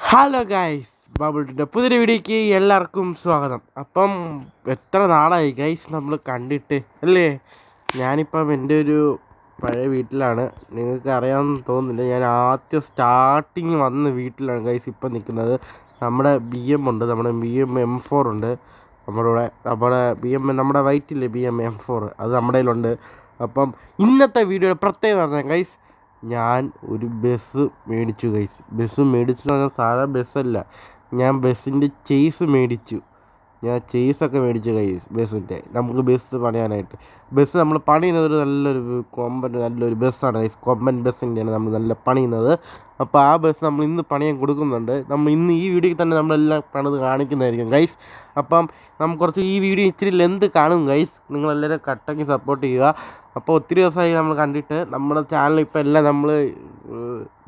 Hello guys, ബബിളിൻ്റെ പുതിയൊരു വീഡിയോയ്ക്ക് എല്ലാവർക്കും സ്വാഗതം. അപ്പം എത്ര നാളായി ഗൈസ് നമ്മൾ കണ്ടിട്ട് അല്ലേ? ഞാനിപ്പം എൻ്റെ ഒരു പഴയ വീട്ടിലാണ്. നിങ്ങൾക്ക് അറിയാമെന്ന് തോന്നുന്നില്ല, ഞാൻ ആദ്യം സ്റ്റാർട്ടിങ് വന്ന വീട്ടിലാണ് ഗൈസ് ഇപ്പം നിൽക്കുന്നത്. നമ്മുടെ BM ഉണ്ട്, നമ്മുടെ BM M4 ഉണ്ട് നമ്മുടെ വൈറ്റില്ലേ BM M4, അത് നമ്മുടെ കയ്യിലുണ്ട്. അപ്പം ഇന്നത്തെ വീഡിയോയുടെ പ്രത്യേകത പറഞ്ഞാൽ ഗൈസ്, ഞാൻ ഒരു ബസ് മേടിച്ചു ഗൈസ്. ബസ് മേടിച്ചു പറഞ്ഞാൽ സാധാ ബസ്സല്ല, ഞാൻ ബസ്സിൻ്റെ ചേസ് മേടിച്ചു. ഞാൻ ചേസൊക്കെ മേടിച്ചു ഗൈസ് ബസ്സിൻ്റെ. നമുക്ക് ബസ് പണിയാനായിട്ട് ബസ് നമ്മൾ പണിയുന്നത് ഒരു നല്ലൊരു ബസ്സാണ് ഗൈസ്. കൊമ്പൻ ബസ്സിൻ്റെയാണ് നമ്മൾ നല്ല പണിയുന്നത്. അപ്പോൾ ആ ബസ് നമ്മൾ ഇന്ന് പണിയാൻ കൊടുക്കുന്നുണ്ട്. നമ്മൾ ഇന്ന് ഈ വീഡിയോയിൽ തന്നെ നമ്മളെല്ലാം പണിത് കാണിക്കുന്നതായിരിക്കും ഗൈസ്. അപ്പം നമുക്ക് കുറച്ച് ഈ വീഡിയോ ഇച്ചിരി ലെന്ത് കാണും ഗൈസ്. നിങ്ങളെല്ലാവരും കട്ടയ്ക്ക് സപ്പോർട്ട് ചെയ്യുക. അപ്പോൾ ഒത്തിരി ദിവസമായി നമ്മൾ കണ്ടിട്ട് നമ്മുടെ ചാനൽ ഇപ്പോൾ എല്ലാം നമ്മൾ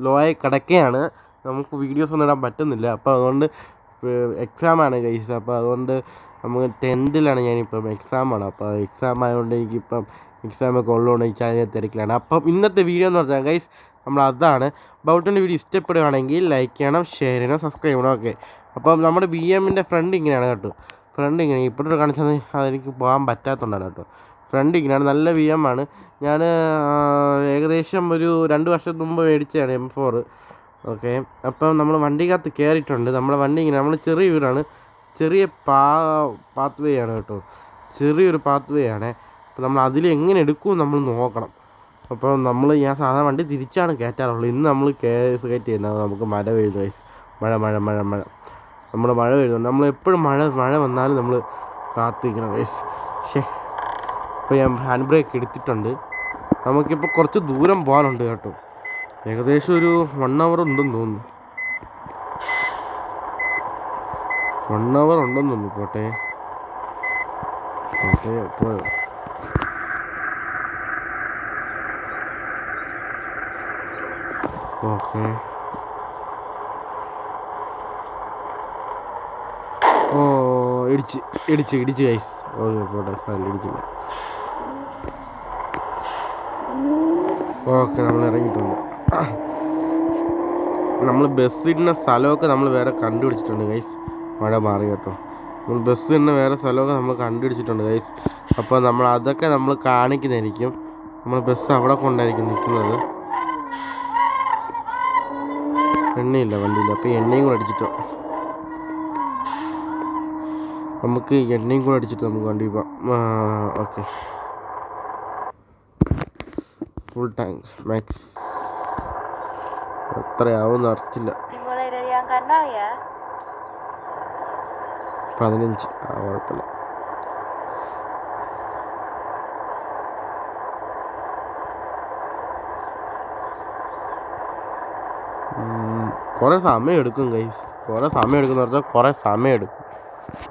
ലോ ആയി കിടക്കുകയാണ്. നമുക്ക് വീഡിയോസ് ഒന്നും ഇടാൻ പറ്റുന്നില്ല. അപ്പോൾ അതുകൊണ്ട് എക്സാമാണ് ഗൈസ്. അപ്പോൾ അതുകൊണ്ട് നമുക്ക് 10th ഞാനിപ്പം എക്സാമാണ്. അപ്പോൾ എക്സാം ആയതുകൊണ്ട് എനിക്കിപ്പം എക്സാമൊക്കെ ഉള്ളതുകൊണ്ട് ഈ ചാനൽ തിരക്കിലാണ്. അപ്പം ഇന്നത്തെ വീഡിയോ എന്ന് പറഞ്ഞാൽ ഗൈസ് നമ്മൾ അതാണ്. ബൗട്ടിൻ്റെ വീഡിയോ ഇഷ്ടപ്പെടുകയാണെങ്കിൽ ലൈക്ക് ചെയ്യണം, ഷെയർ ചെയ്യണം, സബ്സ്ക്രൈബ് ചെയ്യണം. ഓക്കെ. അപ്പം നമ്മുടെ BMൻ്റെ ഫ്രണ്ട് ഇങ്ങനെയാണ് കേട്ടോ. ഫ്രണ്ട് ഇങ്ങനെ ഇപ്പോഴത്തെ കാണിച്ചത് അതെനിക്ക് പോകാൻ പറ്റാത്തതുകൊണ്ടാണ് കേട്ടോ. ഫ്രണ്ട് ഇങ്ങനെയാണ്, നല്ല BM ആണ്. ഞാൻ ഏകദേശം ഒരു 2 വർഷം മുമ്പ് മേടിച്ചതാണ് M4. ഓക്കെ. അപ്പം നമ്മൾ വണ്ടിക്കകത്ത് കയറിയിട്ടുണ്ട്. നമ്മളെ വണ്ടി ഇങ്ങനെ, നമ്മൾ ചെറിയ വീടാണ്, ചെറിയ പാത്ത് വേ ആണ് കേട്ടോ, ചെറിയൊരു പാത്ത് വേ ആണ്. അപ്പോൾ നമ്മൾ അതിൽ എങ്ങനെ എടുക്കും നമ്മൾ നോക്കണം. അപ്പോൾ ഞാൻ സാധാരണ വണ്ടി തിരിച്ചാണ് കയറ്റാറുള്ളത്. ഇന്ന് നമ്മൾ കയറ്റി തരുന്നത് നമുക്ക് മഴ പെയ്യുന്നു ഗൈസ്. മഴ മഴ പെയ്യുന്നുണ്ട്. നമ്മളെപ്പോഴും മഴ വന്നാലും നമ്മൾ കാത്തിരിക്കണം ഗൈസ്. ഇപ്പോൾ ഞാൻ ഹാൻഡ് ബ്രേക്ക് എടുത്തിട്ടുണ്ട്. നമുക്കിപ്പോൾ കുറച്ച് ദൂരം പോകാനുണ്ട് കേട്ടോ. ഏകദേശം ഒരു 1 hour ഉണ്ടെന്ന് തോന്നുന്നു. 1 hour ഉണ്ടെന്ന് തോന്നുന്നു. പോട്ടെ പോയോ? ഓക്കെ. ഇടിച്ച് ഗൈസ്. ഓക്കെ പോട്ടെ, ഇടിച്ചില്ല. ഓക്കെ, നമ്മൾ ഇറങ്ങിയിട്ടുണ്ട്. നമ്മൾ ബസ് ഇടുന്ന സ്ഥലമൊക്കെ നമ്മൾ വേറെ കണ്ടുപിടിച്ചിട്ടുണ്ട് ഗൈസ്. മഴ മാറി കേട്ടോ. നമ്മൾ ബസ് ഇടുന്ന വേറെ സ്ഥലമൊക്കെ നമ്മൾ കണ്ടുപിടിച്ചിട്ടുണ്ട് ഗൈസ്. അപ്പോൾ അതൊക്കെ നമ്മൾ കാണിക്കുന്നതായിരിക്കും. നമ്മൾ ബസ് അവിടെ കൊണ്ടായിരിക്കും നിൽക്കുന്നത്. എണ്ണയില്ല വണ്ടിയില്ല. അപ്പോൾ എണ്ണയും കൂടെ അടിച്ചിട്ടോ, നമുക്ക് എണ്ണയും കൂടെ അടിച്ചിട്ട് നമുക്ക് വണ്ടി പോവാം. Okay, full tank max. എത്രയാവും അറിയില്ല. 15. കുഴപ്പമില്ല. കുറേ സമയം എടുക്കും ഗൈസ്. കുറേ സമയം എടുക്കും എന്ന് പറഞ്ഞാൽ കുറേ സമയം എടുക്കും.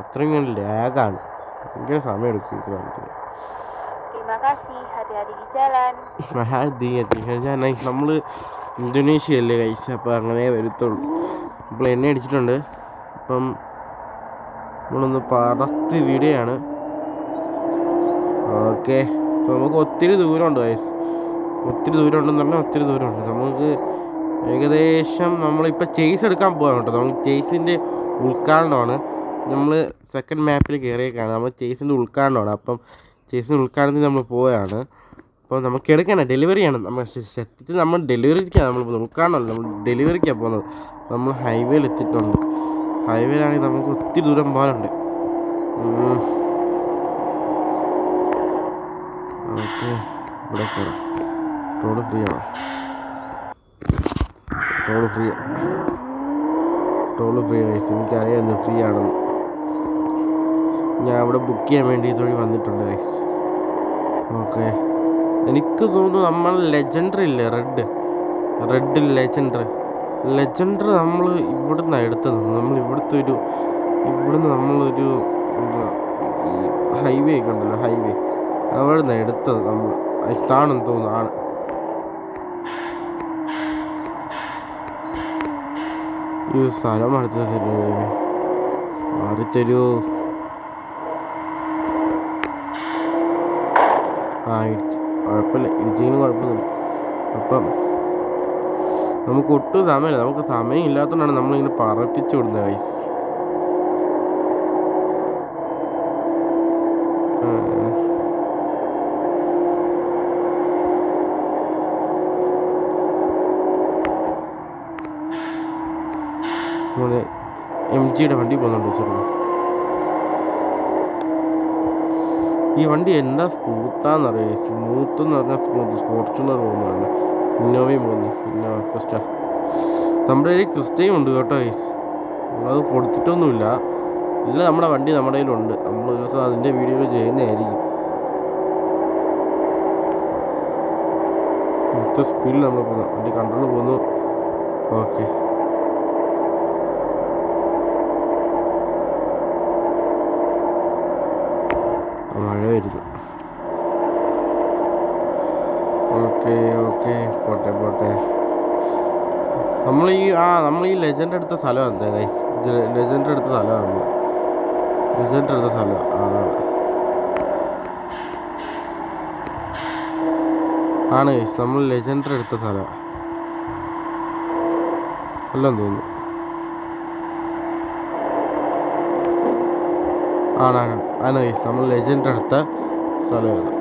അത്രയും ലാഗാണ്, ഭയങ്കര സമയം എടുക്കും. നമ്മൾ ഇന്തോനേഷ്യ അല്ലേ ഗൈസ്, അപ്പോൾ അങ്ങനെ വരുത്തുള്ളൂ. അപ്പോൾ എണ്ണ അടിച്ചിട്ടുണ്ട്. അപ്പം നമ്മളൊന്ന് പറത്ത് വീഡിയോയാണ്. ഓക്കെ. അപ്പോൾ നമുക്ക് ഒത്തിരി ദൂരമുണ്ട് ഗൈസ്. ഒത്തിരി ദൂരം ഉണ്ടെന്ന് പറഞ്ഞാൽ ഒത്തിരി ദൂരമുണ്ട്. നമുക്ക് ഏകദേശം നമ്മളിപ്പോൾ ചേസ് എടുക്കാൻ പോകാൻ കേട്ടോ. നമ്മൾ ചേസിൻ്റെ ഉദ്ഘാടനമാണ്. നമ്മൾ സെക്കൻഡ് മാപ്പിൽ കയറിയേക്കാണ്. നമ്മൾ ചേസിൻ്റെ ഉദ്ഘാടനമാണ്. അപ്പം ചേസിൻ്റെ ഉദ്ഘാടനത്തിൽ നമ്മൾ പോവുകയാണ്. അപ്പോൾ നമുക്ക് എടുക്കണം, ഡെലിവറിയാണ്. നമ്മൾ ഡെലിവറിക്കാണ് നമ്മൾ ഉദ്ഘാടനമല്ല, നമ്മൾ ഡെലിവറിക്കാണ് പോകുന്നത്. നമ്മൾ ഹൈവേയിൽ എത്തിയിട്ടുണ്ട്. ഹൈവേയിലാണെങ്കിൽ നമുക്ക് ഒത്തിരി ദൂരം പോകാനുണ്ട്. ഓക്കെ, ഇവിടെ കയറാം. ടോള് ഫ്രീ ആണോ? Toll free guys. എനിക്കറിയാം ഫ്രീ ആണെന്ന്. ഞാൻ അവിടെ ബുക്ക് ചെയ്യാൻ വേണ്ടി ഇതുവഴി വന്നിട്ടുണ്ട് ഗൈസ്. ഓക്കെ. എനിക്ക് തോന്നുന്നു നമ്മൾ ലെജൻഡറി ഇല്ലേ, റെഡ് ലെജൻഡർ നമ്മൾ ഇവിടുന്ന് എടുത്തത്. നമ്മൾ ഇവിടുന്ന് നമ്മളൊരു ഹൈവേ ഒക്കെ ഉണ്ടല്ലോ, ഹൈവേ അവിടെ നിന്നാണ് എടുത്തത്. നമ്മൾ ഇതാണെന്ന് തോന്നുന്നു. ആണ്. ഈ സ്ഥലം അടുത്ത് തരൂ. ഇടിച്ച് കുഴപ്പമില്ല, ഇടിച്ചെങ്കിലും കുഴപ്പമൊന്നുമില്ല. അപ്പം നമുക്ക് ഒട്ടും സമയമില്ല, നമുക്ക് സമയം ഇല്ലാത്തതുകൊണ്ടാണ് നമ്മളിങ്ങനെ പറപ്പിച്ചു വിടുന്നത് ഗൈസ്. MG വണ്ടി പോകുന്നുണ്ട് ചെറുപ്പം. ഈ വണ്ടി എന്താ സ്മൂത്താന്നറിയാം, സ്മൂത്ത് എന്ന് പറഞ്ഞാൽ സ്മൂത്ത്. ഫോർച്യൂണർ പോകുന്നതാണ്, ഇന്നോവയും പോകുന്നു, ഇന്നോവ ക്രിസ്റ്റ. നമ്മുടെ കയ്യിൽ ക്രിസ്റ്റയും ഉണ്ട് കേട്ടോ ഗൈസ്, നമ്മളത് കൊടുത്തിട്ടൊന്നുമില്ല. ഇല്ല, നമ്മുടെ വണ്ടി നമ്മുടെ കയ്യിലുണ്ട്. നമ്മൾ ഒരു ദിവസം അതിൻ്റെ വീഡിയോ ചെയ്യുന്നതായിരിക്കും. മൊത്തം സ്പീഡിൽ നമ്മൾ പോകുന്നു, വണ്ടി കൺട്രോൾ പോകുന്നു. ഓക്കെ, മഴ വരുന്നു. ഓക്കെ ഓക്കെ, പോട്ടെ പോട്ടെ. നമ്മൾ ഈ ലെജൻഡ് എടുത്ത സ്ഥലം എന്താ ഗൈസ്? ലെജൻഡ് എടുത്ത സ്ഥലമാണ് നമ്മൾ, ലെജൻഡ് എടുത്ത സ്ഥലം ആണ് ഗൈസ്. നമ്മൾ ലെജൻഡ് എടുത്ത സ്ഥലം അല്ലെന്ന് തോന്നുന്നു. ആണ് ഗൈസ്, നമ്മൾ ലെജൻഡ് എടുത്ത സ്ഥലമാണ്.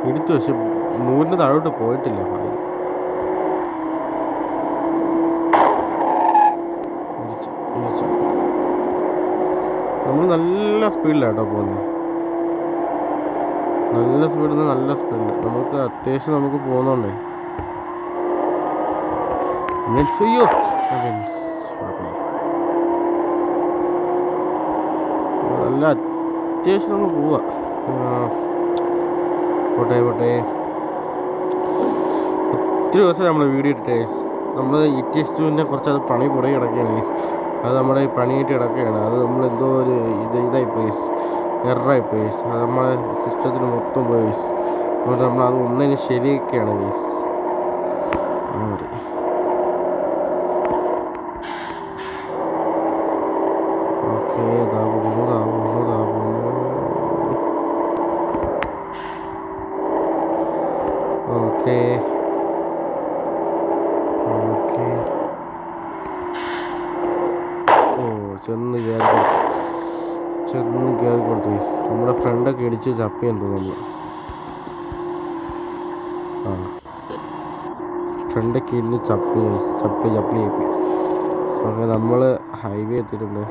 ഇടിച്ചു, പക്ഷെ നൂറിന് താഴോട്ട് പോയിട്ടില്ല. ഇടിച്ചു. നമ്മൾ നല്ല സ്പീഡിലാട്ടോ പോകുന്നത്, നല്ല സ്പീഡിൽ നമുക്ക് അത്യാവശ്യം നമുക്ക് പോകുന്നുണ്ടേ. നല്ല അത്യാവശ്യം നമ്മൾ പോവാ. പോട്ടെ ഒത്തിരി ദിവസം നമ്മൾ വീഡിയോ ഇട്ടിട്ട് ഗൈസ്. നമ്മൾ ETS2 കുറച്ച് അത് പണി പുറകെ കിടക്കുകയാണ് ഗൈസ്. അത് നമ്മുടെ പണിയായിട്ട് കിടക്കുകയാണ്. അത് നമ്മളെന്തോ ഒരു ഇതായിപ്പോയി, എററായിപ്പോയി ഗൈസ്. അത് നമ്മളെ സിസ്റ്റത്തിന് മൊത്തം പോയി ഗൈസ്. അതുകൊണ്ട് നമ്മളത് ഒന്നിനും ശരിയൊക്കെയാണ് ഗൈസ്. Okay, okay okay. ചെന്ന് കയറി കൊടുത്തു ഗൈസ്. നമ്മുടെ ഫ്രണ്ടൊക്കെ ഇടിച്ച് ചപ്പിയെന്ന് തോന്നുന്നു. ഫ്രണ്ടൊക്കെ ഇടിച്ച് ചപ്പി. ഓക്കെ, നമ്മൾ ഹൈവേ എത്തിയിട്ടുണ്ട്.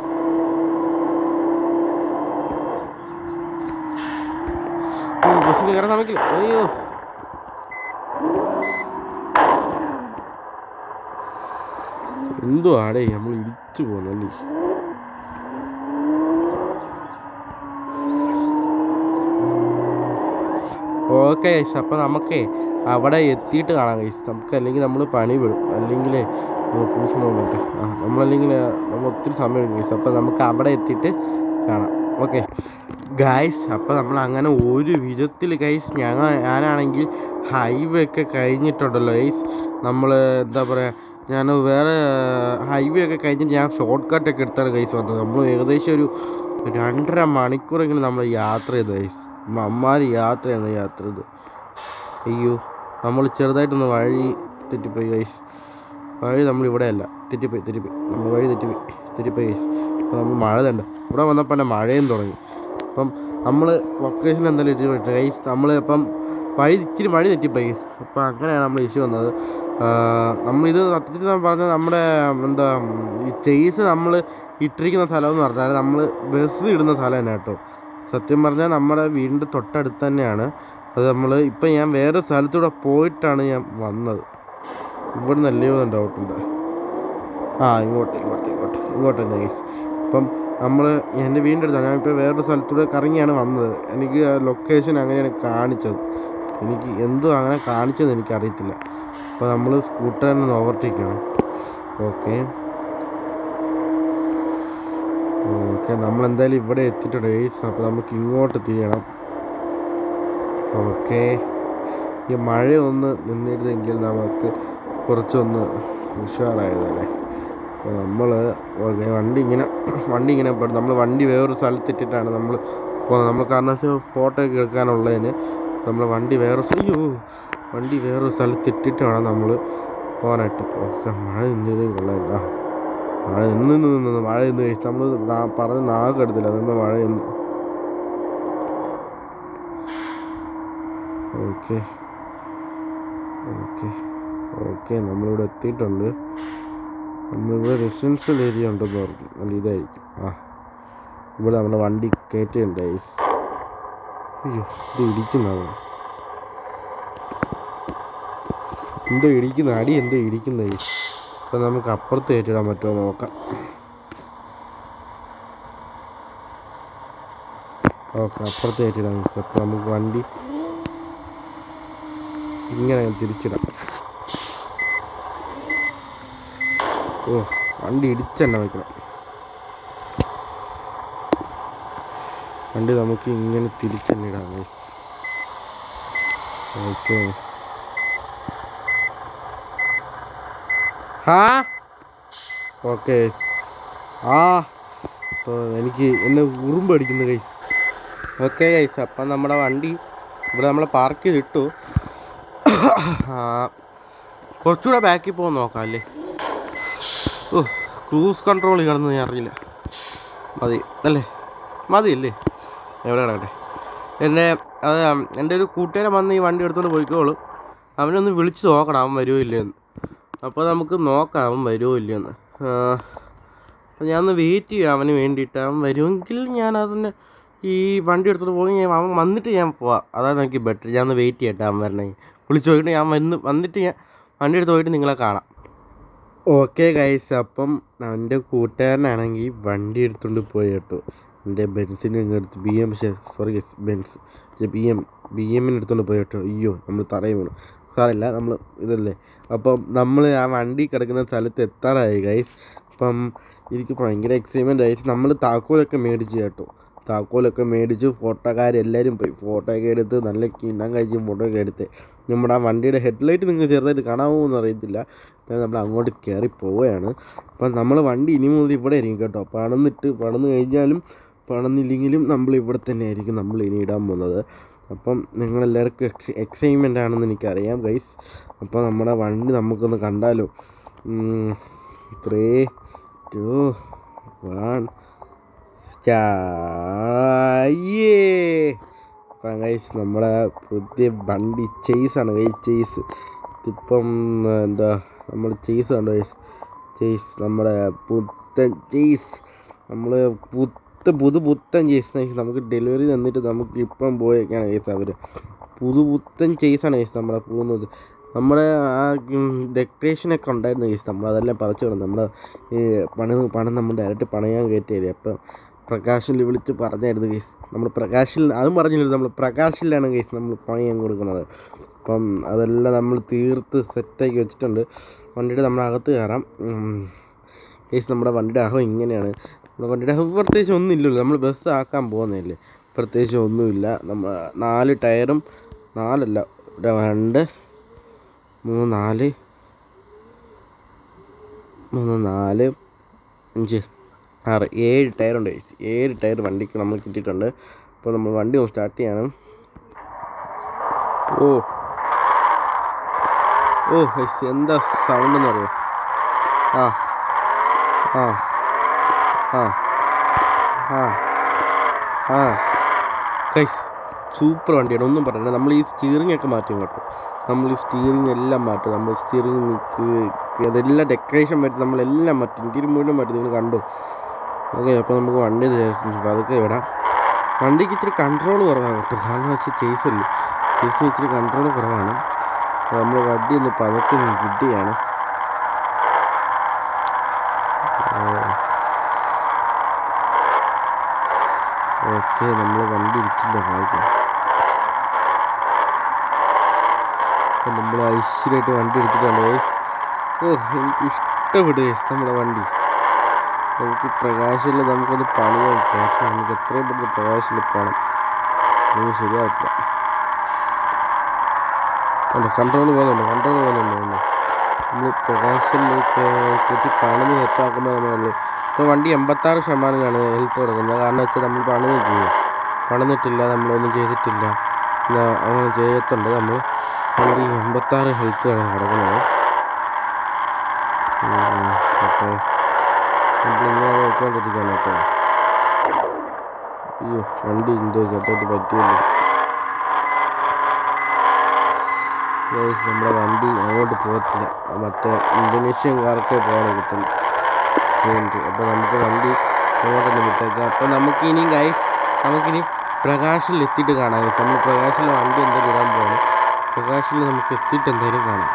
ബസ്സിന് കയറാൻ സമയക്കില്ല. അയ്യോ, എന്തോ ആടേ നമ്മൾ ഇടിച്ചു പോകുന്നല്ലേ. ഓക്കെ ഗൈസ്, അപ്പം നമുക്ക് അവിടെ എത്തിയിട്ട് കാണാം ഗൈസ്. നമുക്ക് അല്ലെങ്കിൽ നമ്മൾ പണി വിടും, അല്ലെങ്കിൽ കൂസണോട്ടെ. നമ്മളല്ലെങ്കിൽ നമ്മൾ ഒത്തിരി സമയം എടുക്കും ഗൈസ്. അപ്പം നമുക്ക് അവിടെ എത്തിയിട്ട് കാണാം. ഓക്കെ ഗൈസ്, അപ്പം നമ്മൾ അങ്ങനെ ഒരു വിധത്തിൽ ഗൈസ് ഞാനാണെങ്കിൽ ഹൈവേ ഒക്കെ കഴിഞ്ഞിട്ടുണ്ടല്ലോ ഗൈസ്. നമ്മൾ എന്താ പറയുക, ഞാൻ വേറെ ഹൈവേ ഒക്കെ കഴിഞ്ഞിട്ട് ഞാൻ ഷോർട്ട് കട്ടൊക്കെ എടുത്താണ് ഗൈസ് വന്നത്. നമ്മൾ ഏകദേശം ഒരു 2.5 മണിക്കൂറെങ്കിലും നമ്മൾ യാത്ര ചെയ്തു ഗൈസ്. യാത്ര ചെയ്ത്. അയ്യോ, നമ്മൾ ചെറുതായിട്ടൊന്ന് വഴി തെറ്റിപ്പോയി ഗൈസ്. വഴി നമ്മളിവിടെ അല്ല, തെറ്റിപ്പോയി. നമ്മൾ വഴി തെറ്റിപ്പോയി ഗൈസ്. അപ്പോൾ നമ്മൾ മഴ തന്നെ ഇവിടെ വന്നപ്പോൾ തന്നെ മഴയും തുടങ്ങി. അപ്പം നമ്മൾ ലൊക്കേഷൻ എന്തായാലും എത്തിപ്പെട്ട് ഗൈസ്. നമ്മൾ ഇപ്പം ഇച്ചിരി വഴി തെറ്റിപ്പോയി ഗൈസ്. അപ്പം അങ്ങനെയാണ് നമ്മൾ ഇഷ്യൂ വന്നത്. നമ്മളിത് സത്യത്തിൽ പറഞ്ഞാൽ നമ്മുടെ എന്താ ഈ ചേസ് നമ്മൾ ഇട്ടിരിക്കുന്ന സ്ഥലം എന്ന് പറഞ്ഞാൽ നമ്മൾ ബസ് ഇടുന്ന സ്ഥലം തന്നെ കേട്ടോ. സത്യം പറഞ്ഞാൽ നമ്മുടെ വീടിൻ്റെ തൊട്ടടുത്ത് തന്നെയാണ് അത്. ഇപ്പം ഞാൻ വേറെ സ്ഥലത്തൂടെ പോയിട്ടാണ് ഞാൻ വന്നത്. ഇവിടെ നല്ലയോ ഡൗട്ടുണ്ട്. ഇങ്ങോട്ട് തന്നെ ഗൈസ്. അപ്പം എൻ്റെ വീടിൻ്റെ അടുത്താണ്. ഞാനിപ്പോൾ വേറൊരു സ്ഥലത്തൂടെ കറങ്ങിയാണ് വന്നത്. എനിക്ക് ലൊക്കേഷൻ അങ്ങനെയാണ് കാണിച്ചത്. എനിക്ക് എന്തോ അങ്ങനെ കാണിച്ചതെന്ന് എനിക്കറിയത്തില്ല. അപ്പോൾ നമ്മൾ സ്കൂട്ടർ തന്നെ ഓവർടേക്കാണ്. ഓക്കെ, നമ്മളെന്തായാലും ഇവിടെ എത്തിയിട്ടുണ്ട് ഗൈസ്. അപ്പോൾ നമുക്ക് ഇങ്ങോട്ട് തിരിയണം. ഓക്കെ, ഈ മഴ ഒന്ന് നിന്നിരുന്നെങ്കിൽ നമുക്ക് കുറച്ചൊന്ന് ഉഷാറായിരുന്നല്ലേ. നമ്മൾ വണ്ടി ഇങ്ങനെ നമ്മൾ വണ്ടി വേറൊരു സ്ഥലത്തിട്ടിട്ടാണ് നമ്മൾ പോകുന്നത്. നമ്മൾ കാരണം വെച്ചാൽ ഫോട്ടോ ഒക്കെ എടുക്കാനുള്ളതിന് നമ്മൾ വണ്ടി വേറൊരു സ്ഥലത്തിട്ടിട്ട് വേണം നമ്മൾ പോകാനായിട്ട്. ഓക്കെ, മഴ നിന്നതേ കൊള്ളാം. മഴ നിന്ന് കഴിച്ച് നമ്മൾ പറഞ്ഞ് നാക്കെടുത്തില്ല, അതുകൊണ്ട് മഴ നിന്ന്. ഓക്കെ ഓക്കെ ഓക്കെ നമ്മളിവിടെ എത്തിയിട്ടുണ്ട്. നമ്മളിവിടെ റെസിഡൻഷ്യൽ ഏരിയ ഉണ്ടെന്ന് പറഞ്ഞു. അല്ല, ഇതായിരിക്കും. ഇവിടെ നമ്മുടെ വണ്ടി കയറ്റുണ്ട്. അയ്യോ, ഇത് ഇടിക്കുന്നതാണ്. അടി എന്തോ ഇടിക്കുന്നത്. അപ്പം നമുക്ക് അപ്പുറത്ത് കയറ്റിടാൻ പറ്റുമോ നോക്കാം. ഓക്കെ, അപ്പുറത്ത് കയറ്റിടാം. അപ്പം നമുക്ക് വണ്ടി ഇങ്ങനെ തിരിച്ചിടാം. വണ്ടി ഇടിച്ചെന്നെ വയ്ക്കണം. വണ്ടി നമുക്ക് ഇങ്ങനെ തിരിച്ചെന്നെ ഇടാം. Okay, okay. അപ്പോൾ എനിക്ക് എന്നെ ഉറുമ്പടിക്കുന്നു ഗൈസ്. ഓക്കെ ഗൈസ്, അപ്പം നമ്മുടെ വണ്ടി ഇവിടെ നമ്മൾ പാർക്ക് ചെയ്തിട്ടു. കുറച്ചുകൂടെ ബാക്കിൽ പോകാൻ നോക്കാം അല്ലേ. ക്രൂസ് കൺട്രോൾ കിടന്ന് ഞാൻ അറിയില്ല. മതിയല്ലേ, എവിടെ കിടക്കട്ടെ. എൻ്റെ ഒരു കൂട്ടുകാരൻ വന്ന് ഈ വണ്ടി എടുത്തുകൊണ്ട് പോയിക്കോളും. അവനൊന്ന് വിളിച്ച് നോക്കണം അവൻ വരുമോ ഇല്ലയെന്ന്. അപ്പോൾ നമുക്ക് നോക്കാം അവൻ വരുമോ ഇല്ലയെന്ന്. ഞാനൊന്ന് വെയിറ്റ് ചെയ്യാം അവന് വേണ്ടിയിട്ട്. അവൻ വരുമെങ്കിൽ ഞാൻ അതിന് ഈ വണ്ടി എടുത്തിട്ട് പോയി അവൻ വന്നിട്ട് ഞാൻ പോവാം. അതാണ് എനിക്ക് ബെറ്റർ. ഞാനൊന്ന് വെയിറ്റ് ചെയ്യട്ടെ അവൻ വരണമെങ്കിൽ. വിളിച്ച് പോയിട്ട് ഞാൻ വന്നിട്ട് ഞാൻ വണ്ടി എടുത്ത് പോയിട്ട് നിങ്ങളെ കാണാം. ഓക്കെ ഗൈസ്, അപ്പം എൻ്റെ കൂട്ടുകാരനാണെങ്കിൽ വണ്ടി എടുത്തുകൊണ്ട് പോയി കേട്ടോ. എൻ്റെ ബെൻസിന് എടുത്ത് ബി എമ്മിന് എടുത്തുകൊണ്ട് പോയി കേട്ടോ. അയ്യോ, നമ്മൾ തറയും വീണു. സാറില്ല, നമ്മൾ ഇതല്ലേ. അപ്പം നമ്മൾ ആ വണ്ടി കിടക്കുന്ന സ്ഥലത്ത് എത്താറായി ഗൈസ്. അപ്പം എനിക്ക് ഭയങ്കര എക്സൈറ്റ്മെൻറ്റ് ആയി. നമ്മൾ താക്കോലൊക്കെ മേടിച്ച് കേട്ടോ. താക്കോലൊക്കെ മേടിച്ചു. ഫോട്ടോക്കാരെല്ലാവരും പോയി ഫോട്ടോയൊക്കെ എടുത്ത് നല്ല കിണ്ണം കഴിച്ച് ഫോട്ടോയൊക്കെ എടുത്ത്. നമ്മുടെ ആ വണ്ടിയുടെ ഹെഡ്ലൈറ്റ് നിങ്ങൾക്ക് ചെറുതായിട്ട് കാണാമോ എന്ന് അറിയത്തില്ല. നമ്മൾ അങ്ങോട്ട് കയറി പോവുകയാണ്. അപ്പം നമ്മൾ വണ്ടി ഇനി മുതൽ ഇവിടെ ആയിരിക്കും കേട്ടോ. പണിത് കഴിഞ്ഞാലും പണിതില്ലെങ്കിലും നമ്മൾ ഇവിടെ തന്നെ ആയിരിക്കും നമ്മൾ ഇനി ഇടാൻ പോകുന്നത്. അപ്പം നിങ്ങളെല്ലാവർക്കും എക്സൈറ്റ്മെൻ്റ് ആണെന്ന് എനിക്കറിയാം ഗൈസ്. അപ്പോൾ നമ്മുടെ വണ്ടി നമുക്കൊന്ന് കണ്ടാലോ. 3, 2, 1 അപ്പം ഗൈസ്, നമ്മുടെ പുതിയ വണ്ടി ചേസാണ് ഗൈസ്. ഇപ്പം എന്താ നമ്മൾ ചേസ് കണ്ടോ ഗൈസ്. നമ്മുടെ പുത്തൻ ചേസ്. നമ്മൾ പുത്തൻ ചേസ് ഗൈസ്. നമുക്ക് ഡെലിവറി തന്നിട്ട് നമുക്ക് ഇപ്പം പോയേക്കാണ് ഗൈസ് അവർ. പുത്തൻ ചേസാണ് ഗൈസ് നമ്മളെ പോകുന്നത്. നമ്മുടെ ആ ഡെക്കറേഷനൊക്കെ ഉണ്ടായിരുന്നു ഗൈസ്. നമ്മളതെല്ലാം പറിച്ചു വിടണം. നമ്മൾ ഈ പണം നമ്മൾ ഡയറക്റ്റ് പണയാൻ കയറ്റിയത്. അപ്പം പ്രകാശിൽ വിളിച്ച് പറഞ്ഞായിരുന്നു ഗൈസ്. നമ്മൾ പ്രകാശിൽ അതും പറഞ്ഞില്ല, നമ്മൾ പ്രകാശിലാണ് ഗൈസ് നമ്മൾ പണിയാൻ കൊടുക്കുന്നത്. അപ്പം അതെല്ലാം നമ്മൾ തീർത്ത് സെറ്റാക്കി വെച്ചിട്ടുണ്ട്. വണ്ടിയുടെ നമ്മുടെ അകത്ത് കയറാം ഗൈസ്. നമ്മുടെ വണ്ടിയുടെ അകം ഇങ്ങനെയാണ്. നമ്മുടെ വണ്ടിയുടെ അകം പ്രത്യേകിച്ച് ഒന്നുമില്ലല്ലോ. നമ്മൾ ബസ് ആക്കാൻ പോകുന്നതല്ലേ, പ്രത്യേകിച്ച് ഒന്നുമില്ല. നമ്മൾ 4 ടയറും 2, 3, 4, 5, 6, 7 ടയറുണ്ട് ഗൈസ്. 7 ടയർ വണ്ടിക്ക് നമ്മൾ കിട്ടിയിട്ടുണ്ട്. അപ്പോൾ നമ്മൾ വണ്ടി ഒന്ന് സ്റ്റാർട്ട് ചെയ്യണം. ഗൈസ്, എന്താ സൗണ്ട് എന്ന് അറിയോ? ഗൈസ്, സൂപ്പർ വണ്ടിയാണ്, ഒന്നും പറയണ്ട. നമ്മൾ ഈ സ്റ്റിയറിംഗ് ഒക്കെ മാറ്റും കേട്ടോ. നമ്മൾ ഈ സ്റ്റിയറിംഗ് എല്ലാം മാറ്റും. നമ്മൾ സ്റ്റിയറിംഗ് അതെല്ലാം ഡെക്കറേഷൻ മാറ്റി നമ്മളെല്ലാം മാറ്റും. ഇന്ത്യയിൽ മുഴുവൻ മാറ്റും. നിങ്ങൾ കണ്ടു. ഓക്കെ, അപ്പോൾ നമുക്ക് വണ്ടി അതൊക്കെ വിടാം. വണ്ടിക്ക് ഇച്ചിരി കൺട്രോൾ കുറവാണ് കേട്ടോ. കാരണം വെച്ചാൽ ചേസിന് ഇച്ചിരി കൺട്രോൾ കുറവാണ്. നമ്മൾ വണ്ടി ഒന്ന് പതുക്കെ ഫിറ്റ് ചെയ്യാണ്. ഓക്കെ, നമ്മൾ വണ്ടി ഇരിച്ചില്ല ഭാഗ്യം. അപ്പം നമ്മൾ ഐശ്വര്യമായിട്ട് വണ്ടി എടുത്തിട്ടുണ്ട് ഗൈസ്. എനിക്ക് ഇഷ്ടപ്പെട്ടു ഗൈസ് നമ്മുടെ വണ്ടി. നമുക്ക് പ്രകാശിൽ നമുക്കൊന്ന് പണിയാൻ കേട്ടോ. നമുക്ക് എത്രയും പെട്ടെന്ന് പ്രകാശിൽ പോകണം. നമുക്ക് ശരിയാവില്ല. കൺട്രോൾ പോകുന്നുണ്ട്. നമ്മൾ പ്രകാശനിലേക്ക് കയറ്റി പണിത് സെറ്റാക്കുമ്പോൾ നമ്മൾ ഇപ്പോൾ വണ്ടി 86%ആണ് ഹെൽത്ത് കൊടുക്കുന്നത്. കാരണം വെച്ചാൽ നമ്മൾ പണിതിട്ടില്ല, നമ്മളൊന്നും ചെയ്തിട്ടില്ല, അങ്ങനെ ചെയ്യത്തുണ്ട്. നമ്മൾ വണ്ടി 86 ഹെൽത്താണ് കിടക്കുന്നത്. അപ്പോൾ നമ്മളിങ്ങനെ നോക്കിക്കൊണ്ടിരിക്കുകയാണ് കേട്ടോ. അയ്യോ, വണ്ടി എന്തോ ചെറുതായിട്ട് പറ്റിയല്ലോ. നമ്മുടെ വണ്ടി അങ്ങോട്ട് പോകത്തില്ല, മറ്റേ ഇന്തോനേഷ്യൻകാർക്കേ പോകാൻ കിട്ടും. അപ്പോൾ നമുക്ക് വണ്ടി അങ്ങോട്ടൊന്ന് വിട്ടേക്കാം. അപ്പോൾ നമുക്കിനി പ്രകാശിൽ എത്തിയിട്ട് കാണാം. നമ്മൾ പ്രകാശിൽ വണ്ടി എന്തായാലും ഇടാൻ പോകണം. പ്രകാശിൽ നമുക്ക് എത്തിയിട്ട് എന്തായാലും കാണാം.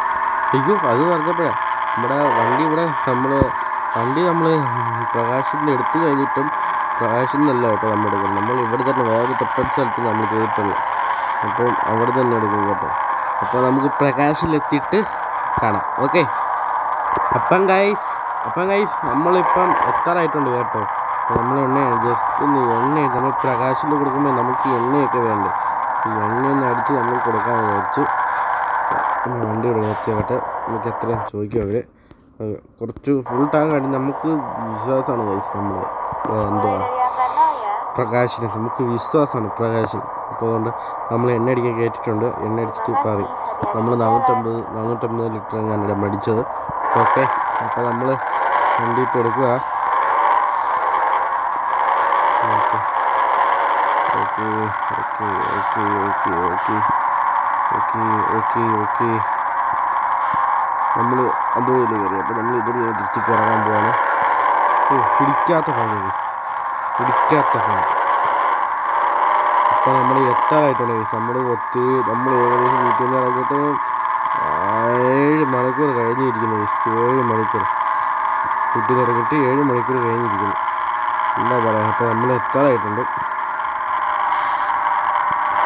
അയ്യോ, അത് പറഞ്ഞപ്പോഴേ നമ്മുടെ വണ്ടി നമ്മൾ പ്രകാശിൽ എടുത്തു കഴിഞ്ഞിട്ടും പ്രകാശിൽ നിന്നല്ല കേട്ടോ നമ്മൾ എടുക്കുന്നത്. നമ്മൾ ഇവിടെ തന്നെ വേറെ തൊട്ടടുത്ത സ്ഥലത്ത് നമ്മൾ ചെയ്തിട്ടുള്ളൂ. അപ്പം അവിടെ തന്നെ എടുക്കും കേട്ടോ. അപ്പോൾ നമുക്ക് പ്രകാശിലെത്തിയിട്ട് കാണാം. ഓക്കെ. അപ്പം ഗൈസ് നമ്മളിപ്പം എത്താറായിട്ടുണ്ട് കേട്ടോ. നമ്മൾ നമ്മൾ പ്രകാശിൽ കൊടുക്കുമ്പോൾ നമുക്ക് ഈ എണ്ണയൊക്കെ വേണ്ടേ. ഈ എണ്ണയൊന്ന് അടിച്ച് നമ്മൾ കൊടുക്കാൻ വിചാരിച്ചു. വണ്ടി ഇവിടെ എത്തിയാകട്ടെ, നമുക്ക് എത്രയും ചോദിക്കും അവർ. കുറച്ച് ഫുൾ ടാങ്ക് ആയിട്ട് നമുക്ക് വിശ്വാസമാണ് ഗൈസ്. നമ്മൾ പ്രകാശിന് നമുക്ക് വിശ്വാസമാണ് പ്രകാശിന്. അപ്പോൾ അതുകൊണ്ട് നമ്മൾ എണ്ണ അടിക്കാൻ കയറ്റിയിട്ടുണ്ട്. എണ്ണ അടിച്ചിട്ട് പറയും. നമ്മൾ 450 ലിറ്റർ ഞാനിവിടെ മേടിച്ചത്. ഓക്കെ. അപ്പോൾ നമ്മൾ വണ്ടി ഇപ്പോൾ എടുക്കുക. Okay okay okay okay okay okay okay okay okay നമ്മൾ അതുവഴിയിൽ കയറി. അപ്പോൾ നമ്മൾ ഇതുവഴി തിരിച്ച് കയറാൻ പോവാണ്. പിടിക്കാത്ത ഫൈൻ. അപ്പോൾ നമ്മൾ എത്താറായിട്ടുണ്ട്. നമ്മൾ ഏകദേശം വീട്ടിൽ നിന്ന് ഇറങ്ങിയിട്ട് 7 മണിക്കൂർ കഴിഞ്ഞിരിക്കുന്നു. 7 മണിക്കൂർ വീട്ടിൽ നിന്ന് ഇറങ്ങിയിട്ട് 7 മണിക്കൂർ കഴിഞ്ഞിരിക്കുന്നു. എന്താ പറയുക. അപ്പോൾ നമ്മൾ എത്താറായിട്ടുണ്ട്.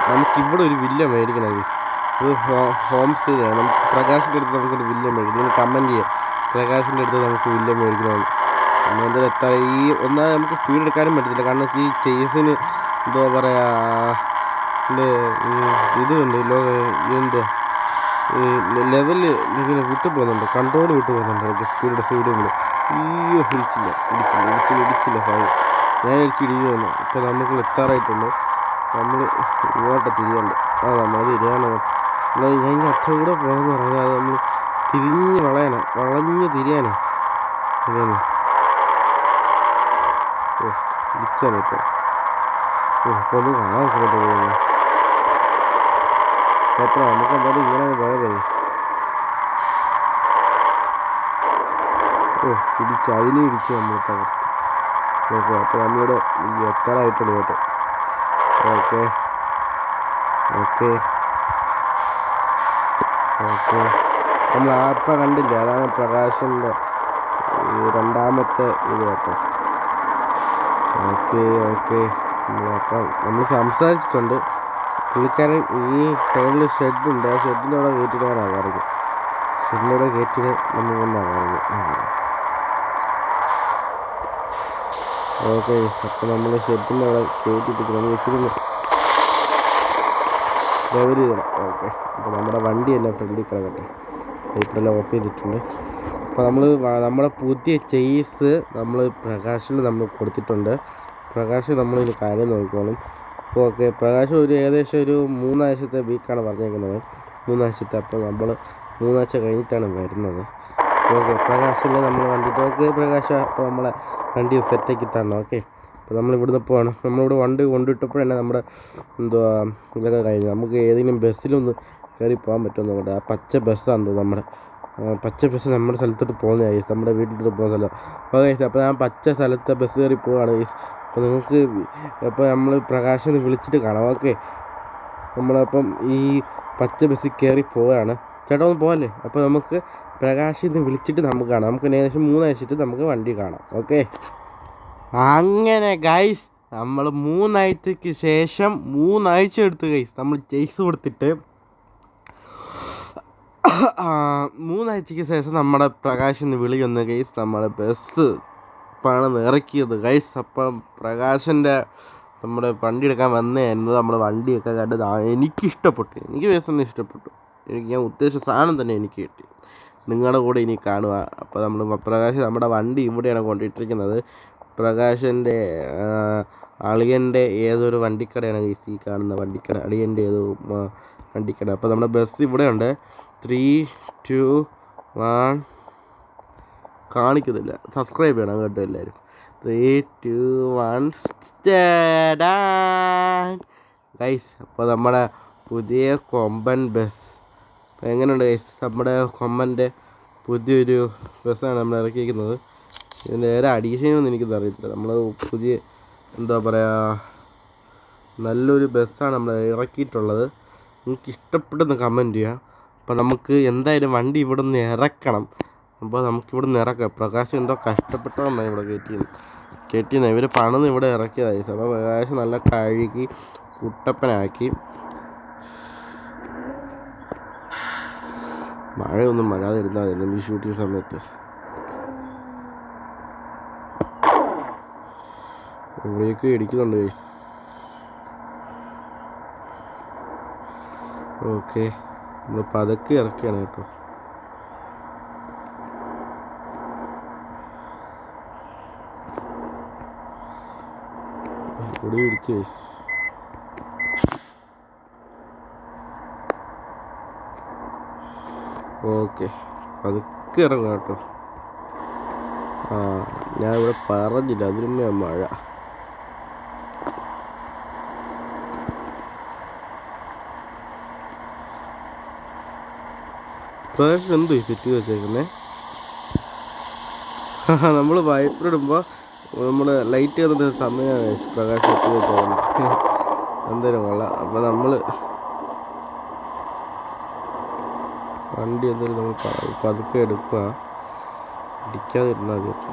നമുക്കിവിടെ ഒരു വില്ല മേടിക്കണം. ഇത് ഹോം സ്റ്റേയാണ്. നമുക്ക് പ്രകാശിൻ്റെ അടുത്ത് നമുക്കൊരു വില്ല മേടിക്കണം. നിങ്ങൾ കമൻറ്റ് ചെയ്യാം, പ്രകാശിൻ്റെ അടുത്ത് നമുക്ക് വില്ല മേടിക്കണമെന്ന്. നമ്മളെന്തായാലും ഒന്നാമത് നമുക്ക് സ്പീഡ് എടുക്കാനും പറ്റത്തില്ല. കാരണം ഈ ചേസിന് എന്താ പറയുക, ഇതുണ്ട് ലെവല് ഇങ്ങനെ വിട്ടു പോകുന്നുണ്ട്, കൺട്രോൾ വിട്ടു പോകുന്നുണ്ട്. സ്പീഡ് ഇടിച്ചില്ല ഫൈൻ. ഞാൻ ഇടിക്കുമെന്ന്. ഇപ്പോൾ നമുക്ക് എത്താറായിട്ടുണ്ട്. നമ്മൾ ഇങ്ങോട്ട് തിരിയണ്ട്. നമ്മൾ തിരിയാനോ ഞാൻ ഇങ്ങനെ അച്ഛൻ കൂടെ പോകണമെന്ന് പറഞ്ഞാൽ അത് നമ്മൾ വളഞ്ഞ് തിരിയാനേ ഇടിച്ചാണ് ഇപ്പോൾ. ഇപ്പോൾ ഒന്നും കാണാൻ പറ്റുന്നത്. അപ്പോൾ നമുക്ക് എന്തായാലും ഇങ്ങനെ പോയാൽ മതി. ഇടിച്ച് നമ്മൾ തകർത്ത്. ഓക്കെ. അപ്പോൾ നമ്മളിവിടെ എത്താറായിട്ടുണ്ട് കേട്ടോ. ഓക്കെ നമ്മൾ ആപ്പം കണ്ടില്ല, അതാണ് പ്രകാശിൻ്റെ രണ്ടാമത്തെ ഇത് കേട്ടോ. ഓക്കെ അപ്പം നമ്മൾ സംസാരിച്ചിട്ടുണ്ട്. പുള്ളിക്കാരൻ ഈ സൈഡിൽ ഷെഡുണ്ട്, ആ ഷെഡിൻ്റെ അവിടെ കയറ്റിടാനാണ് പറഞ്ഞത്. ഷെഡിൻ്റെ കയറ്റിന് നമുക്കെന്നാണ് പറഞ്ഞത്. ഓക്കെ. അപ്പം നമ്മൾ ഷെഡിൻ്റെ അവിടെ കയറ്റിട്ട് നമ്മൾ വെച്ചിരുന്നു ലെവൽ ചെയ്യണം. ഓക്കെ. അപ്പോൾ നമ്മുടെ വണ്ടിയെല്ലാം ഫ്രണ്ടിൽ കിടക്കട്ടെ. ലൈറ്റെല്ലാം ഓഫ് ചെയ്തിട്ടുണ്ട്. അപ്പോൾ നമ്മുടെ പുതിയ ചേസ് നമ്മൾ പ്രകാശിൽ നമ്മൾ കൊടുത്തിട്ടുണ്ട്. പ്രകാശ് നമ്മളിതിന് കാര്യം നോക്കിക്കോളും. അപ്പോൾ ഓക്കെ. പ്രകാശ് ഏകദേശം ഒരു 3 ആഴ്ചത്തെ വീക്കാണ് പറഞ്ഞേക്കുന്നത്. 3 ആഴ്ചത്തെ. അപ്പോൾ നമ്മൾ 3 ആഴ്ച കഴിഞ്ഞിട്ടാണ് വരുന്നത്. ഓക്കെ. പ്രകാശിൽ നമ്മൾ വണ്ടി പ്രകാശ് അപ്പോൾ നമ്മളെ വണ്ടി സെറ്റാക്കി തരണം. ഓക്കെ. അപ്പോൾ നമ്മളിവിടുന്ന് പോവാണ്. നമ്മളിവിടെ വണ്ടി കൊണ്ടിട്ടപ്പോഴല്ലേ നമ്മുടെ ഇതൊക്കെ കഴിഞ്ഞു. നമുക്ക് ഏതെങ്കിലും ബസ്സിലൊന്ന് കയറി പോകാൻ പറ്റുമെന്ന് നോക്കട്ടെ. ആ പച്ച ബസ്സാണ് തോന്നുന്നു. പച്ച ബസ് നമ്മുടെ സ്ഥലത്തോട്ട് പോകുന്ന ഗൈസ്, നമ്മുടെ വീട്ടിലോട്ട് പോകുന്ന സ്ഥലം. അപ്പോൾ ഗൈസ്, അപ്പോൾ ഞാൻ പച്ച സ്ഥലത്തെ ബസ് കയറി പോവുകയാണ് ഗൈസ്. അപ്പോൾ നിങ്ങൾക്ക് അപ്പോൾ നമ്മൾ പ്രകാശിനെ വിളിച്ചിട്ട് കാണാം. ഓക്കെ. നമ്മളപ്പം ഈ പച്ച ബസ്സിൽ കയറി പോവുകയാണ്. ചേട്ടാ ഒന്ന് പോകല്ലേ. അപ്പോൾ നമുക്ക് പ്രകാശിനെ വിളിച്ചിട്ട് നമുക്ക് കാണാം. നമുക്ക് ഏകദേശം 3 ആഴ്ചയിട്ട് നമുക്ക് വണ്ടി കാണാം. ഓക്കെ. അങ്ങനെ ഗൈസ്, നമ്മൾ 3 ആഴ്ചയ്ക്ക് ശേഷം 3 ആഴ്ച എടുത്ത് ഗൈസ് നമ്മൾ ചേസ് കൊടുത്തിട്ട് 3 ആഴ്ചയ്ക്ക് ശേഷം നമ്മുടെ പ്രകാശിന് വിളി വന്ന് ഗൈസ് നമ്മുടെ ബസ് പണം ഇറക്കിയത് ഗൈസ്. അപ്പം പ്രകാശിൻ്റെ നമ്മുടെ വണ്ടി എടുക്കാൻ വന്നതായിരുന്നു. നമ്മുടെ വണ്ടിയൊക്കെ കണ്ടത് എനിക്കിഷ്ടപ്പെട്ടു. എനിക്ക് ബസ്സൊന്നും ഇഷ്ടപ്പെട്ടു. ഞാൻ ഉദ്ദേശിച്ച സാധനം തന്നെ എനിക്ക് കിട്ടി. നിങ്ങളുടെ കൂടെ ഇനി കാണുക. അപ്പോൾ നമ്മൾ പ്രകാശ് നമ്മുടെ വണ്ടി ഇവിടെയാണ് കൊണ്ടിട്ടിരിക്കുന്നത്. പ്രകാശൻ്റെ അളിയൻ്റെ ഏതൊരു വണ്ടിക്കടയാണ് ഈ കാണുന്ന വണ്ടിക്കട, അളിയൻ്റെ ഏതോ വണ്ടിക്കട. അപ്പോൾ നമ്മുടെ ബസ് ഇവിടെയുണ്ട്. 3, 2, 1 കാണിക്കുന്നില്ല, സബ്സ്ക്രൈബ് ചെയ്യണം കേട്ടോ എല്ലാവരും. 3, 2, 1 ഗൈസ്. അപ്പോൾ നമ്മുടെ പുതിയ കൊമ്പൻ ബസ് എങ്ങനെയുണ്ട് ഗൈസ്? നമ്മുടെ കൊമ്പൻ്റെ പുതിയൊരു ബസ്സാണ് നമ്മൾ ഇറക്കിയിരിക്കുന്നത്. ഇതിൻ്റെ നേരെ അഡീഷനൊന്നും എനിക്കൊന്നും അറിയത്തില്ല. നമ്മൾ പുതിയ എന്താ പറയുക, നല്ലൊരു ബസ്സാണ് നമ്മൾ ഇറക്കിയിട്ടുള്ളത്. നിങ്ങൾക്ക് ഇഷ്ടപ്പെട്ടെന്ന് കമൻറ്റ് ചെയ്യുക. അപ്പോൾ നമുക്ക് എന്തായാലും വണ്ടി ഇവിടെ നിന്ന് ഇറക്കണം. അപ്പോൾ നമുക്കിവിടെ നിന്ന് ഇറക്കാം. പ്രകാശം എന്തോ കഷ്ടപ്പെട്ടതാണ് ഇവിടെ കയറ്റിയെന്ന് ഇവർ പണിന്ന് ഇവിടെ ഇറക്കിയതായി. അപ്പോൾ പ്രകാശം നല്ല കഴുകി കുട്ടപ്പനാക്കി. മഴയൊന്നും വരാതിരുന്നായിരുന്നു ഈ ഷൂട്ടിങ് സമയത്ത്. ഇവിടേക്ക് ഇടിക്കുന്നുണ്ട് ഗൈസ്. ഓക്കെ, നമ്മൾ പതുക്കെ ഇറക്കിയാണ് കേട്ടോ. ഇവിടെ ഇടിച്ചു ഗൈസ്. ഓക്കെ, പതുക്കെ ഇറങ്ങാം കേട്ടോ. ഞാൻ ഇവിടെ പറഞ്ഞില്ല, അതിനുമേ മഴ. പ്രകാശം എന്തോ ഈ സെറ്റ് ചെയ്ത് വെച്ചേക്കുന്നേ. നമ്മൾ വൈപ്പർ ഇടുമ്പോൾ നമ്മൾ ലൈറ്റ് കയറുന്ന സമയമാണ് പ്രകാശം സെറ്റ് ചെയ്ത് പോകുന്നത്. എന്തായാലും കൊള്ളാം. അപ്പോൾ നമ്മൾ വണ്ടി എന്തായാലും നമ്മൾ പതുക്കെ എടുക്കുക, ഇടിക്കാതിരുന്നാൽ മതി.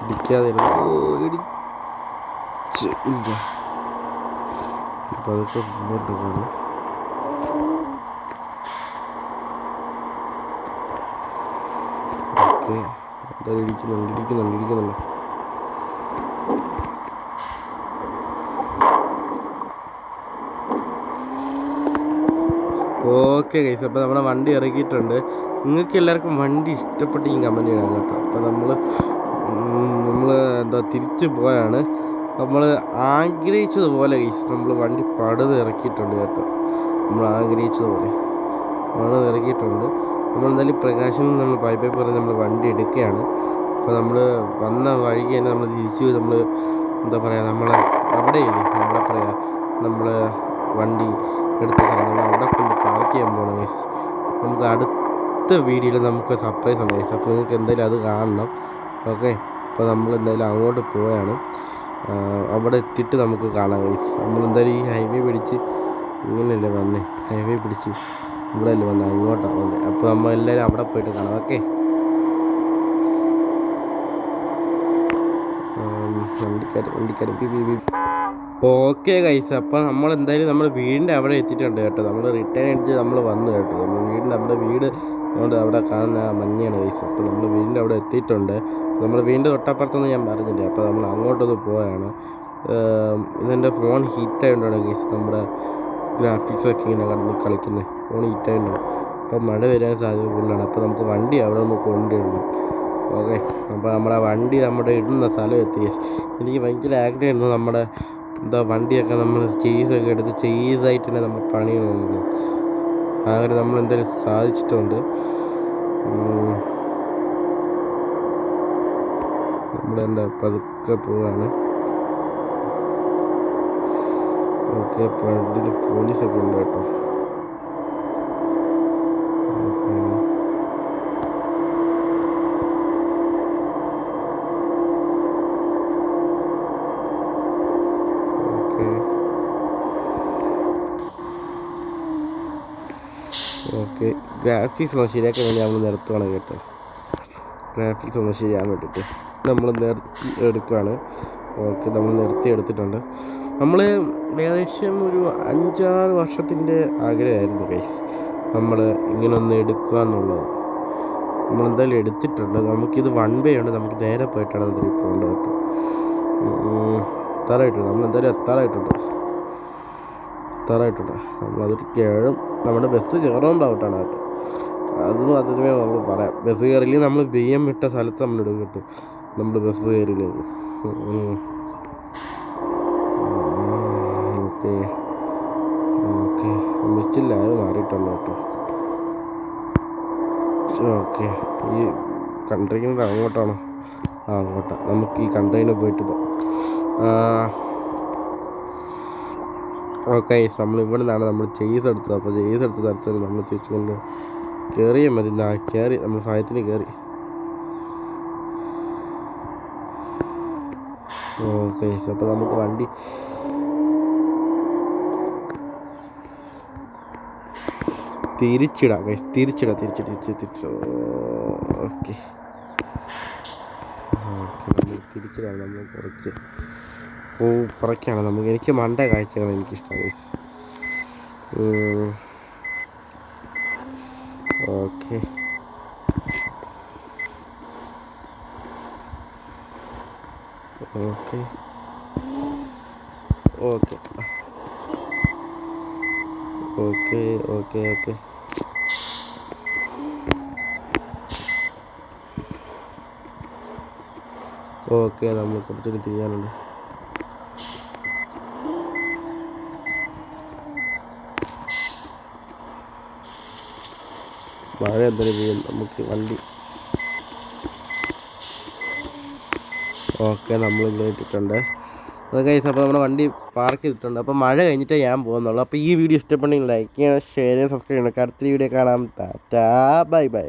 ഇടിക്കാതിരുന്ന ഇല്ല, പതുക്കെ മുമ്പോട്ട് കാണും. ഓക്കെ, എന്തായാലും ഇടിക്കുന്നുണ്ട്. ഓക്കെ ഗൈസ്, അപ്പോൾ നമ്മുടെ വണ്ടി ഇറക്കിയിട്ടുണ്ട്. നിങ്ങൾക്ക് എല്ലാവർക്കും വണ്ടി ഇഷ്ടപ്പെട്ടെങ്കിൽ കമൻറ്റ് ചെയ്യണം കേട്ടോ. അപ്പോൾ നമ്മൾ എന്താ തിരിച്ചു പോയാണ്. നമ്മൾ ആഗ്രഹിച്ചതുപോലെ ഗൈസ് നമ്മൾ വണ്ടി പടുത് ഇറക്കിയിട്ടുണ്ട് കേട്ടോ. നമ്മൾ ആഗ്രഹിച്ചതുപോലെ പടുത് ഇറക്കിയിട്ടുണ്ട്. നമ്മളെന്തായാലും പ്രകാശം നമ്മൾ ബൈ പറഞ്ഞ് നമ്മൾ വണ്ടി എടുക്കുകയാണ്. അപ്പോൾ നമ്മൾ വന്ന വഴിക്ക് തന്നെ നമ്മൾ തിരിച്ചു നമ്മൾ എന്താ പറയുക, നമ്മൾ അവിടെയില്ലേ എന്താ പറയുക, നമ്മൾ വണ്ടി എടുത്ത നമ്മൾ അവിടെ കൊണ്ട് പാർക്ക് ചെയ്യാൻ പോകണം ഗൈസ്. നമുക്ക് അടുത്ത വീഡിയോയിൽ നമുക്ക് സർപ്രൈസ് ഉണ്ട് ഗൈസ്. അപ്പോൾ നിങ്ങൾക്ക് എന്തായാലും അത് കാണണം. ഓക്കെ, അപ്പോൾ നമ്മൾ എന്തായാലും അങ്ങോട്ട് പോവുകയാണ്. അവിടെ എത്തിയിട്ട് നമുക്ക് കാണാം ഗൈസ്. നമ്മളെന്തായാലും ഈ ഹൈവേ പിടിച്ച് ഇങ്ങനെയല്ലേ വന്നേ, ഹൈവേ പിടിച്ച് ഇവിടെ അല്ലേ വന്നത്, ഇങ്ങോട്ടാണ് വന്നത്. അപ്പോൾ നമ്മൾ എല്ലാവരും അവിടെ പോയിട്ട് കാണാം. ഓക്കെ, വണ്ടിക്കാരൻ ഓക്കെ ഗൈസ്. അപ്പോൾ നമ്മൾ എന്തായാലും നമ്മൾ വീടിൻ്റെ അവിടെ എത്തിയിട്ടുണ്ട് കേട്ടോ. നമ്മൾ റിട്ടേൺ അടിച്ച് നമ്മൾ വന്നു കേട്ടോ. നമ്മൾ നമ്മുടെ വീട് അതുകൊണ്ട് അവിടെ കാണുന്ന മഞ്ഞയാണ് ഗൈസ്. അപ്പോൾ നമ്മൾ വീടിൻ്റെ അവിടെ എത്തിയിട്ടുണ്ട്. നമ്മൾ വീണ്ടും തൊട്ടപ്പുറത്തൊന്നും ഞാൻ പറഞ്ഞില്ല. അപ്പോൾ നമ്മൾ അങ്ങോട്ടൊന്ന് പോവുകയാണ്. ഇതെൻ്റെ ഫോൺ ഹീറ്റായതുകൊണ്ടാണ് ഗൈസ് നമ്മുടെ ഗ്രാഫിക്സൊക്കെ ഇങ്ങനെ കടന്ന് കളിക്കുന്നത്. ഫോൺ ഹീറ്റായതുകൊണ്ട് അപ്പോൾ മഴ വരാൻ സാധ്യത കൂടുതലാണ്. അപ്പോൾ നമുക്ക് വണ്ടി അവിടെ ഒന്ന് കൊണ്ടുവരണം. ഓക്കെ, അപ്പോൾ നമ്മുടെ വണ്ടി നമ്മുടെ ഇടുന്ന സ്ഥലം എത്തി. എനിക്ക് ഭയങ്കര ആഗ്രഹമായിരുന്നു നമ്മുടെ എന്താ വണ്ടിയൊക്കെ നമ്മൾ ചേസൊക്കെ എടുത്ത് ചേസായിട്ട് തന്നെ നമ്മൾ പണിയുന്നുള്ളൂ. അങ്ങനെ നമ്മൾ എന്തായാലും സാധിച്ചിട്ടുണ്ട്. നമ്മളെന്താ പതുക്കെ പോവാണ്. ഓക്കെ, ഫ്രണ്ടിൽ പോലീസൊക്കെ ഉണ്ട് കേട്ടോ. ഓക്കെ, ഗ്രാഫിക്സ് ഒന്ന് ശരിയാക്കാൻ വേണ്ടി നമ്മൾ നിർത്തുകയാണ് കേട്ടോ. ഗ്രാഫിക്സ് ഒന്ന് ശരിയാകാൻ വേണ്ടിയിട്ട് നമ്മൾ നിർത്തി എടുക്കുകയാണ്. ഓക്കെ, നമ്മൾ നിർത്തി എടുത്തിട്ടുണ്ട്. നമ്മൾ ഏകദേശം ഒരു 5-6 വർഷത്തിൻ്റെ ആഗ്രഹമായിരുന്നു ഗൈസ് നമ്മൾ ഇങ്ങനെ ഒന്ന് എടുക്കുക എന്നുള്ളത്. നമ്മളെന്തായാലും എടുത്തിട്ടുണ്ട്. നമുക്കിത് 1 വേ ഉണ്ട്. നമുക്ക് നേരെ പോയിട്ടാണ് അതിൽ പോകേണ്ടത് കേട്ടോ. എത്താറായിട്ടുണ്ട്. നമ്മളെന്തായാലും എത്താറായിട്ടുണ്ട്. നമ്മളതൊരു കേഴും നമ്മുടെ ബസ് കയറുന്ന ഡൗട്ടാണ് കേട്ടോ. അതിനുമേ നമ്മൾ പറയാം. ബസ് കയറിയില്ലെങ്കിൽ നമ്മൾ BM ഇട്ട സ്ഥലത്ത് നമ്മളിടും കിട്ടും. നമ്മൾ ബസ് കയറിയില്ലെങ്കിൽ ഓക്കെ ഓക്കെ മിച്ചില്ല, അത് മാറിയിട്ടുണ്ട് കേട്ടോ. ഓക്കെ ഈ കണ്ടെയ്നർ അങ്ങോട്ടാണോ? അങ്ങോട്ടാണ്. നമുക്ക് ഈ കണ്ടെയ്നർ പോയിട്ട് പോകാം. ഓക്കെ നമ്മൾ ഇവിടെ നിന്നാണ് നമ്മൾ ചേസ് എടുത്തത്. അപ്പോൾ ചേസ് എടുത്ത് തരച്ചത് നമ്മൾ തിരിച്ചുകൊണ്ട് കയറിയാൽ മതി. കയറി നമ്മൾ ഭയത്തിന് കയറി. ഓക്കെ അപ്പോൾ നമുക്ക് വണ്ടി തിരിച്ചിടാം. തിരിച്ചിട്ട് ഓക്കെ നമ്മൾ തിരിച്ചിടാം. നമ്മൾ കുറയ്ക്കാണ് നമുക്ക്. എനിക്ക് മണ്ട കാഴ്ചകൾ എനിക്കിഷ്ടം guys. Okay okay okay okay okay okay okay നമ്മൾ കുറച്ചുകൂടി ചെയ്യാനുണ്ട്. മഴ എന്തായാലും ചെയ്യും നമുക്ക് വണ്ടി. ഓക്കെ നമ്മൾ ഇട്ടിട്ടുണ്ട്. അതൊക്കെ അപ്പോൾ നമ്മുടെ വണ്ടി പാർക്ക് ചെയ്തിട്ടുണ്ട്. അപ്പോൾ മഴ കഴിഞ്ഞിട്ടേ ഞാൻ പോകുന്നുള്ളൂ. അപ്പോൾ ഈ വീഡിയോ ഇഷ്ടപ്പെട്ടെങ്കിൽ ലൈക്ക് ചെയ്യണം, ഷെയർ ചെയ്യണം, സബ്സ്ക്രൈബ് ചെയ്യണം. അടുത്ത വീഡിയോ കാണാം. Tata bye bye.